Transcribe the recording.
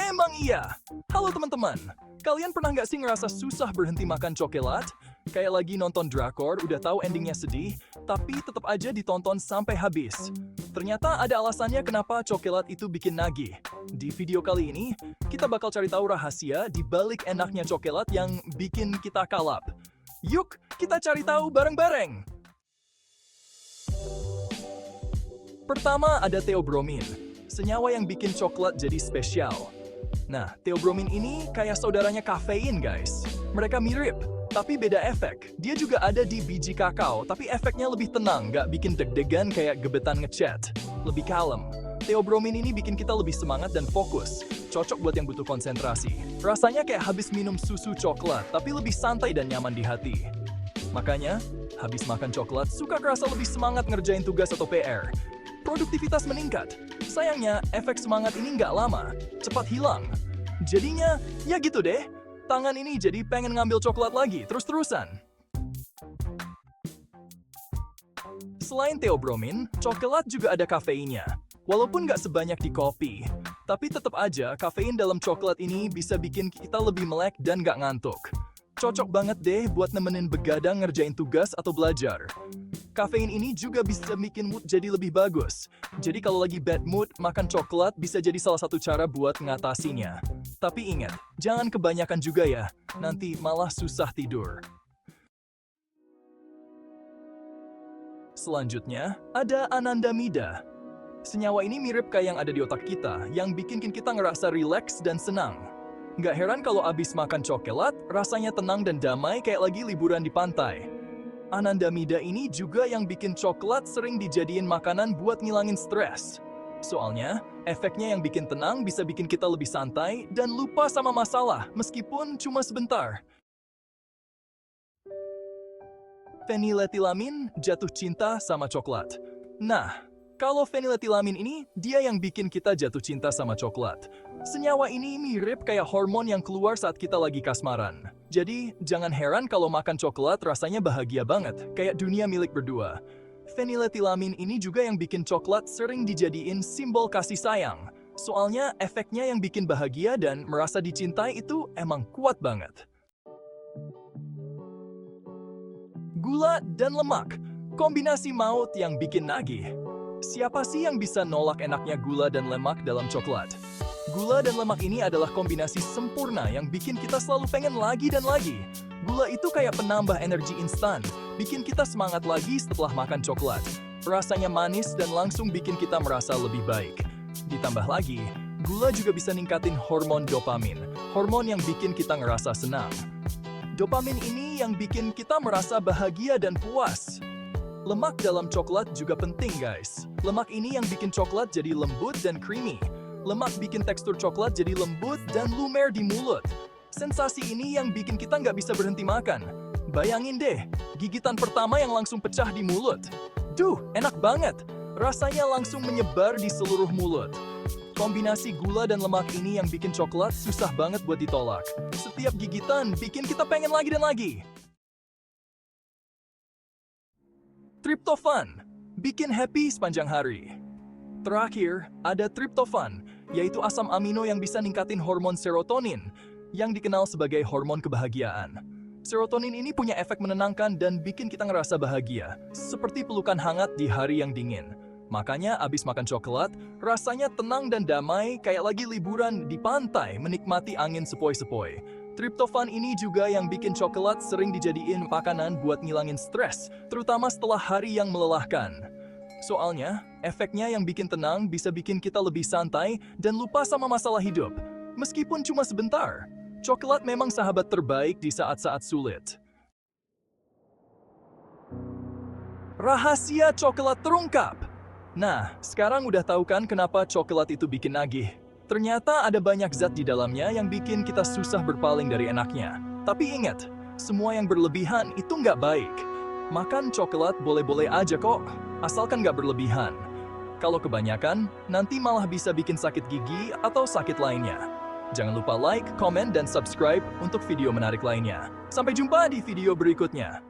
Memang iya. Halo teman-teman, kalian pernah nggak sih ngerasa susah berhenti makan coklat? Kayak lagi nonton drakor, udah tahu endingnya sedih, tapi tetap aja ditonton sampai habis. Ternyata ada alasannya kenapa coklat itu bikin nagih. Di video kali ini, kita bakal cari tahu rahasia di balik enaknya coklat yang bikin kita kalap. Yuk, kita cari tahu bareng-bareng! Pertama ada theobromine, senyawa yang bikin coklat jadi spesial. Nah, theobromine ini kayak saudaranya kafein, guys. Mereka mirip, tapi beda efek. Dia juga ada di biji kakao, tapi efeknya lebih tenang, nggak bikin deg-degan kayak gebetan ngechat. Lebih kalem. Theobromine ini bikin kita lebih semangat dan fokus. Cocok buat yang butuh konsentrasi. Rasanya kayak habis minum susu coklat, tapi lebih santai dan nyaman di hati. Makanya, habis makan coklat, suka kerasa lebih semangat ngerjain tugas atau PR. Produktivitas meningkat. Sayangnya, efek semangat ini nggak lama, cepat hilang. Jadinya, ya gitu deh. Tangan ini jadi pengen ngambil coklat lagi, terus-terusan. Selain theobromine, coklat juga ada kafeinnya. Walaupun nggak sebanyak di kopi, tapi tetap aja kafein dalam coklat ini bisa bikin kita lebih melek dan nggak ngantuk. Cocok banget deh buat nemenin begadang ngerjain tugas atau belajar. Kafein ini juga bisa bikin mood jadi lebih bagus. Jadi kalau lagi bad mood, makan coklat bisa jadi salah satu cara buat ngatasinya. Tapi ingat, jangan kebanyakan juga ya, nanti malah susah tidur. Selanjutnya, ada anandamida. Senyawa ini mirip kayak yang ada di otak kita, yang bikin kita ngerasa rileks dan senang. Nggak heran kalau abis makan coklat, rasanya tenang dan damai kayak lagi liburan di pantai. Anandamida ini juga yang bikin coklat sering dijadiin makanan buat ngilangin stres. Soalnya, efeknya yang bikin tenang bisa bikin kita lebih santai dan lupa sama masalah, meskipun cuma sebentar. Feniletilamin jatuh cinta sama coklat. Nah, kalau feniletilamin ini, dia yang bikin kita jatuh cinta sama coklat. Senyawa ini mirip kayak hormon yang keluar saat kita lagi kasmaran. Jadi, jangan heran kalau makan coklat rasanya bahagia banget, kayak dunia milik berdua. Feniletilamin ini juga yang bikin coklat sering dijadiin simbol kasih sayang. Soalnya efeknya yang bikin bahagia dan merasa dicintai itu emang kuat banget. Gula dan lemak, kombinasi maut yang bikin nagih. Siapa sih yang bisa nolak enaknya gula dan lemak dalam coklat? Gula dan lemak ini adalah kombinasi sempurna yang bikin kita selalu pengen lagi dan lagi. Gula itu kayak penambah energi instan, bikin kita semangat lagi setelah makan coklat. Rasanya manis dan langsung bikin kita merasa lebih baik. Ditambah lagi, gula juga bisa ningkatin hormon dopamin, hormon yang bikin kita ngerasa senang. Dopamin ini yang bikin kita merasa bahagia dan puas. Lemak dalam coklat juga penting, guys. Lemak ini yang bikin coklat jadi lembut dan creamy. Lemak bikin tekstur coklat jadi lembut dan lumer di mulut. Sensasi ini yang bikin kita nggak bisa berhenti makan. Bayangin deh, gigitan pertama yang langsung pecah di mulut. Duh, enak banget. Rasanya langsung menyebar di seluruh mulut. Kombinasi gula dan lemak ini yang bikin coklat susah banget buat ditolak. Setiap gigitan bikin kita pengen lagi dan lagi. Tryptophan, bikin happy sepanjang hari. Terakhir, ada tryptophan, yaitu asam amino yang bisa ningkatin hormon serotonin, yang dikenal sebagai hormon kebahagiaan. Serotonin ini punya efek menenangkan dan bikin kita ngerasa bahagia, seperti pelukan hangat di hari yang dingin. Makanya abis makan coklat, rasanya tenang dan damai kayak lagi liburan di pantai menikmati angin sepoi-sepoi. Tryptophan ini juga yang bikin coklat sering dijadiin makanan buat ngilangin stres, terutama setelah hari yang melelahkan. Soalnya, efeknya yang bikin tenang bisa bikin kita lebih santai dan lupa sama masalah hidup. Meskipun cuma sebentar, coklat memang sahabat terbaik di saat-saat sulit. Rahasia coklat terungkap. Nah, sekarang udah tahu kan kenapa coklat itu bikin nagih? Ternyata ada banyak zat di dalamnya yang bikin kita susah berpaling dari enaknya. Tapi ingat, semua yang berlebihan itu nggak baik. Makan coklat boleh-boleh aja kok, asalkan nggak berlebihan. Kalau kebanyakan, nanti malah bisa bikin sakit gigi atau sakit lainnya. Jangan lupa like, komen, dan subscribe untuk video menarik lainnya. Sampai jumpa di video berikutnya.